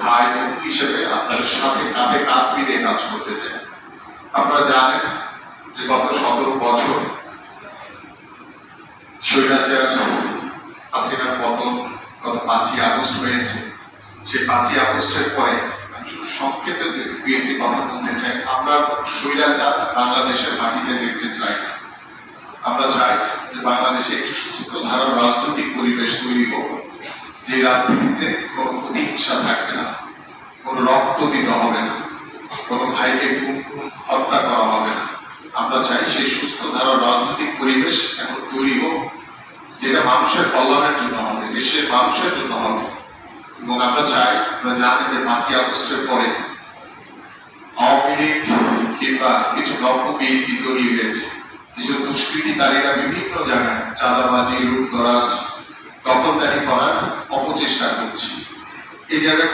ভাই বন্ধু হিসেবে আপনাদের সাথে কাঁধে কাঁধ মিলিয়ে কাজ করতে চাই। আপনারা জানেন যে গত 17 বছর স্বৈরাচার হাসিনার পতন গত 5ই আগস্ট হয়েছে। সেই 5ই আগস্টের পরে আমি শুধু সংক্ষেপে দুই একটি কথা বলতে চাই। আমরা স্বৈরাচার বাংলাদেশের মাটিতে দেখতে চাই না। আমরা চাই যে বাংলাদেশে একটি সুস্থ ধারার রাজনৈতিক পরিবেশ তৈরি হোক, যে রাজনীতিতে কোনো প্রতিহিংসা থাকবে না, কোনো রক্ত দিতে হবে না, কোনো ভাইকে হত্যা করা হবে না। আমরা চাই সেই সুস্থ ধারার রাজনৈতিক পরিবেশ এখন তৈরি হোক, যেটা মানুষের কল্যাণের জন্য হবে, দেশের মানুষের জন্য হবে। এবং আমরা চাই, আমরা জানি যে 5ই আগস্টের পরে আওয়ামী লীগ কিংবা কিছু দক্ষ বিএনপি তৈরি হয়েছে। কিছু দুষ্কৃতিকারীরা বিভিন্ন জায়গায় চাঁদাবাজি, লুটতরাজ, দখলদারি করার অপচেষ্টা করছে। এই জায়গায়